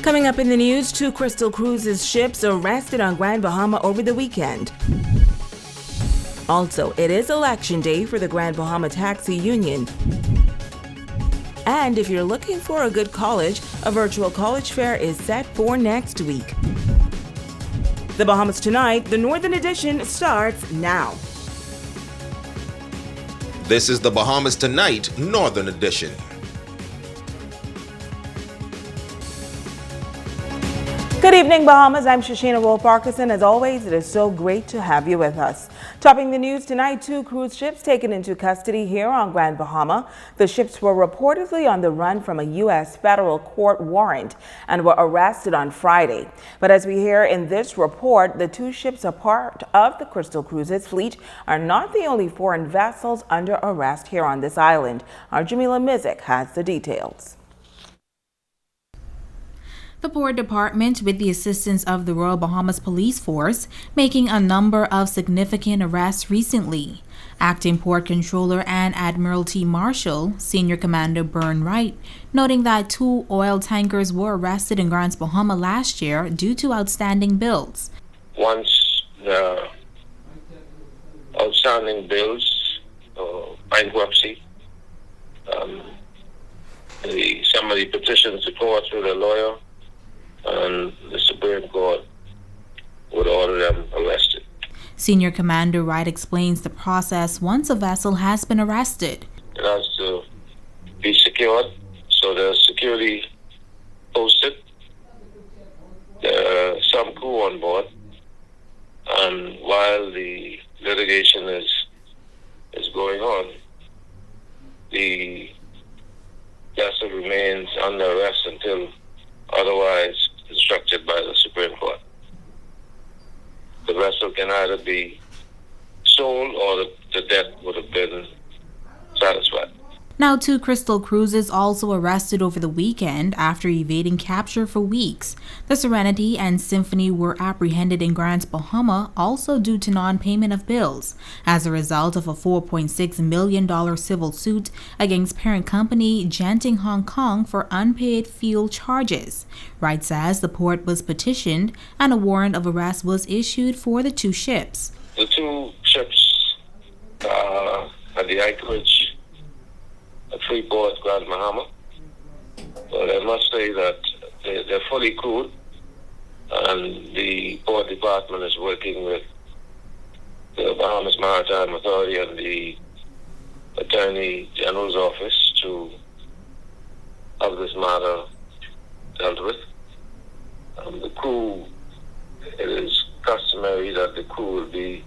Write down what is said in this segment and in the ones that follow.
Coming up in the news, 2 Crystal Cruises ships arrested on Grand Bahama over the weekend. Also, it is election day for the Grand Bahama Taxi Union. And if you're looking for a good college, a virtual college fair is set for next week. The Bahamas Tonight, the Northern Edition, starts now. This is the Bahamas Tonight, Northern Edition. Good evening, Bahamas. I'm Shoshana Roll-Parkinson. As always, it is so great to have you with us. Topping the news tonight, 2 cruise ships taken into custody here on Grand Bahama. The ships were reportedly on the run from a U.S. federal court warrant and were arrested on Friday. But as we hear in this report, the 2 ships are part of the Crystal Cruises fleet are not the only foreign vessels under arrest here on this island. Our Jamila Mizik has the details. The Port Department, with the assistance of the Royal Bahamas Police Force, making a number of significant arrests recently. Acting Port Controller and Admiralty Marshal, Senior Commander Byrne Wright, noting that 2 oil tankers were arrested in Grand Bahama last year due to outstanding bills. Once the outstanding bills, bankruptcy, some of the petitions to court through the lawyer, and the Supreme Court would order them arrested. Senior Commander Wright explains the process once a vessel has been arrested. It has to be secured, so there's security posted. There are some crew on board, and while the litigation is going on, the vessel remains under arrest until otherwise instructed by the Supreme Court. The vessel can either be sold or the debt would have been satisfied. Now, 2 Crystal Cruises also arrested over the weekend after evading capture for weeks. The Serenity and Symphony were apprehended in Grand Bahama, also due to non-payment of bills, as a result of a $4.6 million civil suit against parent company Genting Hong Kong for unpaid fuel charges. Wright says the port was petitioned and a warrant of arrest was issued for the 2 ships. The 2 ships had the anchorage at Freeport, Grand Bahama. But I must say that they're fully crewed, and the Port Department is working with the Bahamas Maritime Authority and the Attorney General's office to have this matter dealt with. The crew, it is customary that the crew will be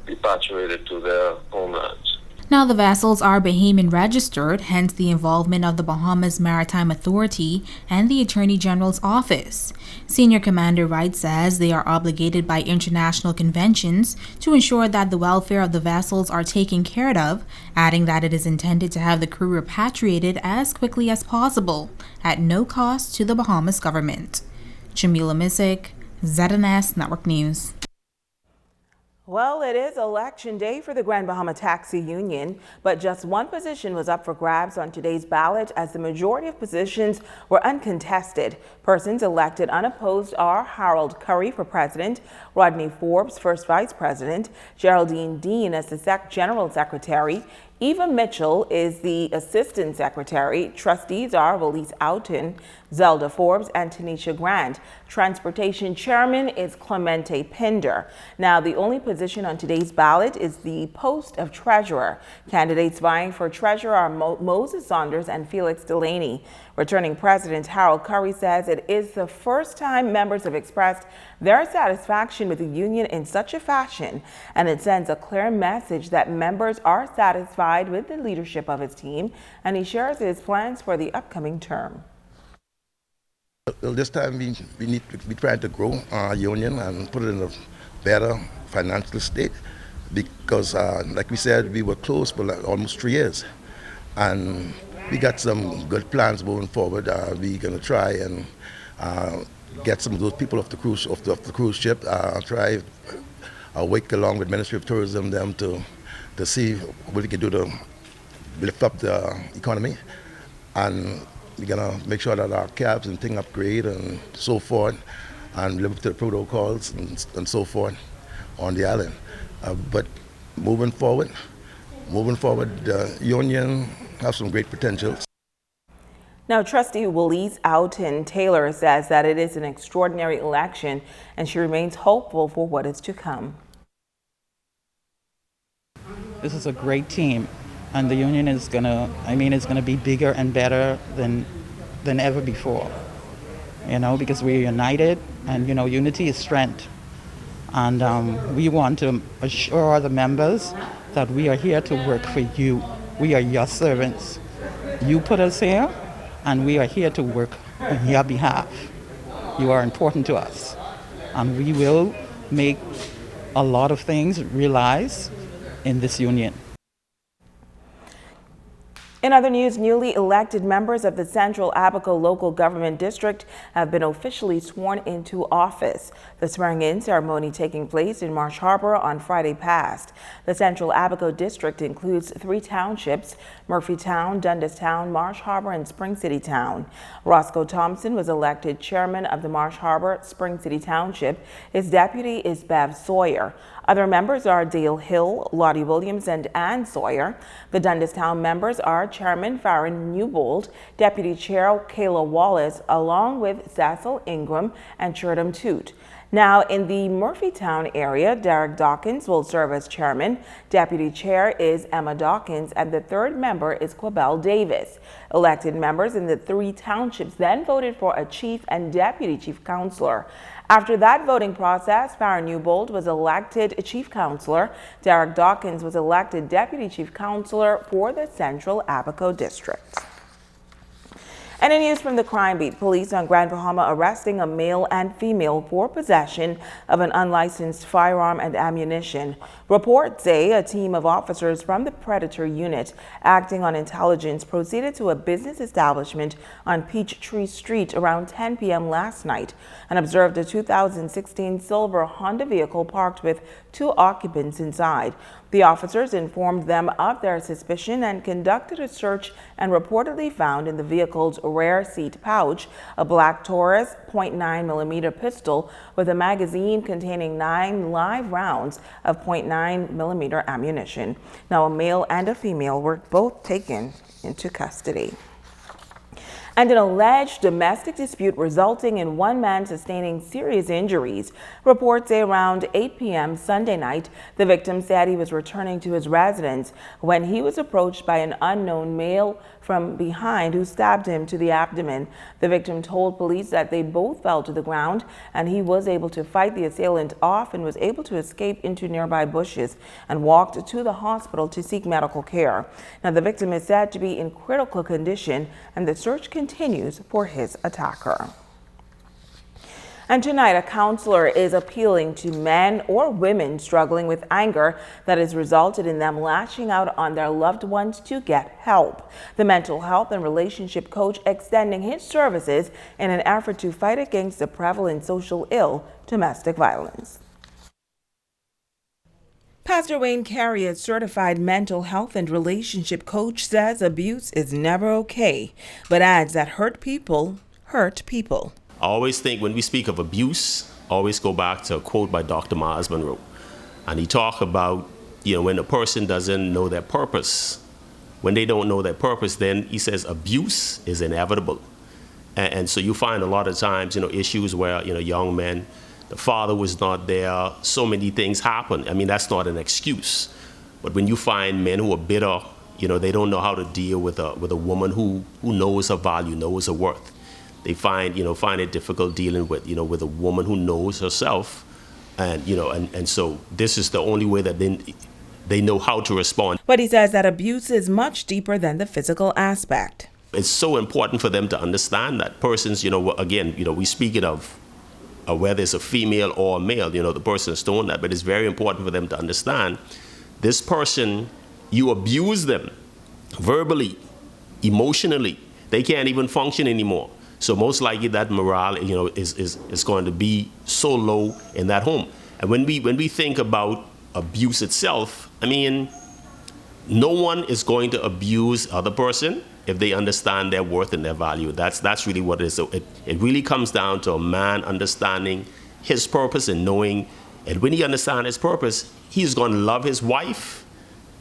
repatriated to their homelands. Now, the vessels are Bahamian registered, hence the involvement of the Bahamas Maritime Authority and the Attorney General's office. Senior Commander Wright says they are obligated by international conventions to ensure that the welfare of the vessels are taken care of, adding that it is intended to have the crew repatriated as quickly as possible, at no cost to the Bahamas government. Jamila Mizik, ZNS Network News. Well, it is election day for the Grand Bahama Taxi Union, but just 1 position was up for grabs on today's ballot as the majority of positions were uncontested. Persons elected unopposed are Harold Curry for president, Rodney Forbes, first vice president, Geraldine Dean as the general secretary, Eva Mitchell is the assistant secretary. Trustees are Valise Outen, Zelda Forbes, and Tanisha Grant. Transportation chairman is Clemente Pinder. Now, the only position on today's ballot is the post of treasurer. Candidates vying for treasurer are Moses Saunders and Felix Delaney. Returning President Harold Curry says it is the first time members have expressed their satisfaction with the union in such a fashion, and it sends a clear message that members are satisfied with the leadership of his team, and he shares his plans for the upcoming term. Well, this time we need to be trying to grow our union and put it in a better financial state because, like we said, we were closed for almost 3 years, and we got some good plans moving forward. We're going to try and get some of those people off the cruise ship. Try work along with Ministry of Tourism them to see what we can do to lift up the economy, and we're gonna make sure that our cabs and thing upgrade and so forth, and live up to the protocols and so forth on the island. But moving forward, the union has some great potential. Now, Trustee Willise Alton Taylor says that it is an extraordinary election and she remains hopeful for what is to come. This is a great team, and the union is it's gonna be bigger and better than ever before. Because we're united, and unity is strength. And we want to assure the members that we are here to work for you. We are your servants. You put us here, and we are here to work on your behalf. You are important to us, and we will make a lot of things realized in this union. In other news, newly elected members of the Central Abaco Local Government District have been officially sworn into office. The swearing-in ceremony taking place in Marsh Harbor on Friday past. The Central Abaco District includes 3 townships: Murphytown, Dundastown, Marsh Harbor, and Spring City Town. Roscoe Thompson was elected chairman of the Marsh Harbor Spring City Township. His deputy is Bev Sawyer. Other members are Dale Hill, Lottie Williams, and Ann Sawyer. The Dundastown members are Chairman Farron Newbold, Deputy Chair Kayla Wallace, along with Cecil Ingram and Chertham Toot. Now, in the Murphytown area, Derek Dawkins will serve as chairman. Deputy chair is Emma Dawkins, and the 3rd member is Quabelle Davis. Elected members in the 3 townships then voted for a chief and deputy chief counselor. After that voting process, Farron Newbold was elected chief counselor. Derek Dawkins was elected deputy chief counselor for the Central Abaco District. And in news from the crime beat, police on Grand Bahama arresting a male and female for possession of an unlicensed firearm and ammunition. Reports say a team of officers from the Predator Unit acting on intelligence proceeded to a business establishment on Peachtree Street around 10 p.m. last night and observed a 2016 silver Honda vehicle parked with 2 occupants inside. The officers informed them of their suspicion and conducted a search and reportedly found in the vehicle's rear seat pouch a black Taurus .9mm pistol with a magazine containing 9 live rounds of .9mm ammunition. Now, a male and a female were both taken into custody. And an alleged domestic dispute resulting in one man sustaining serious injuries. Reports say around 8 p.m. Sunday night, the victim said he was returning to his residence when he was approached by an unknown male from behind who stabbed him to the abdomen. The victim told police that they both fell to the ground and he was able to fight the assailant off and was able to escape into nearby bushes and walked to the hospital to seek medical care. Now, the victim is said to be in critical condition and the search continues for his attacker. And tonight, a counselor is appealing to men or women struggling with anger that has resulted in them lashing out on their loved ones to get help. The mental health and relationship coach extending his services in an effort to fight against the prevalent social ill, domestic violence. Pastor Wayne Carey, a certified mental health and relationship coach, says abuse is never okay, but adds that hurt people hurt people. I always think when we speak of abuse, always go back to a quote by Dr. Miles Monroe. And he talked about, when a person doesn't know their purpose, when they don't know their purpose, then he says abuse is inevitable. And so you find a lot of times, issues where, young men, the father was not there, so many things happen. I mean, that's not an excuse. But when you find men who are bitter, they don't know how to deal with a woman who knows her value, knows her worth. They find it difficult dealing with, with a woman who knows herself. And so this is the only way that they know how to respond. But he says that abuse is much deeper than the physical aspect. It's so important for them to understand that persons, again, we speaking of whether it's a female or a male, the person is doing that. But it's very important for them to understand this person, you abuse them verbally, emotionally. They can't even function anymore. So most likely that morale, is going to be so low in that home. And when we think about abuse itself, I mean, no one is going to abuse other person if they understand their worth and their value. That's really what it is. So it really comes down to a man understanding his purpose and knowing, and when he understands his purpose, he's going to love his wife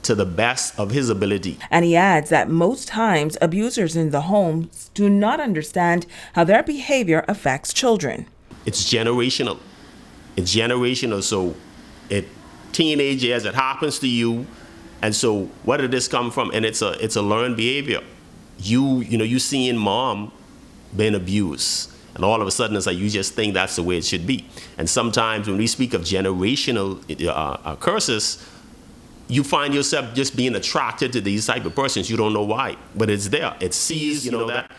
to the best of his ability. And he adds that most times abusers in the homes do not understand how their behavior affects children. It's generational. It's generational. So at teenage years, it happens to you. And so where did this come from? And it's a learned behavior. You seeing mom being abused, and all of a sudden it's like you just think that's the way it should be. And sometimes when we speak of generational curses, you find yourself just being attracted to these type of persons. You don't know why, but it's there. It sees, that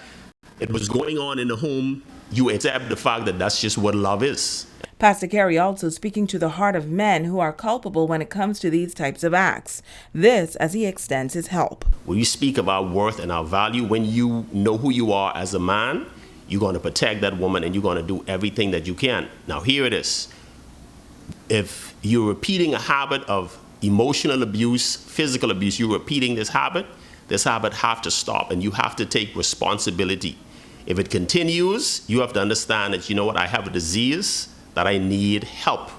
it was going on in the home. You accept the fact that that's just what love is. Pastor Carey also speaking to the heart of men who are culpable when it comes to these types of acts. This as he extends his help. When you speak of our worth and our value, when you know who you are as a man, you're going to protect that woman and you're going to do everything that you can. Now here it is. If you're repeating a habit of emotional abuse, physical abuse, you're repeating this habit have to stop, and you have to take responsibility. If it continues, you have to understand that, I have a disease that I need help.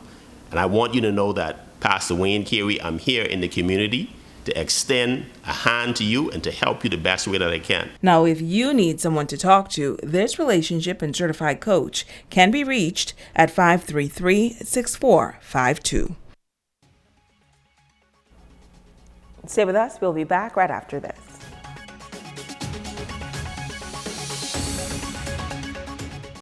And I want you to know that, Pastor Wayne Carey, I'm here in the community to extend a hand to you and to help you the best way that I can. Now, if you need someone to talk to, this relationship and certified coach can be reached at 533-6452. Stay with us. We'll be back right after this.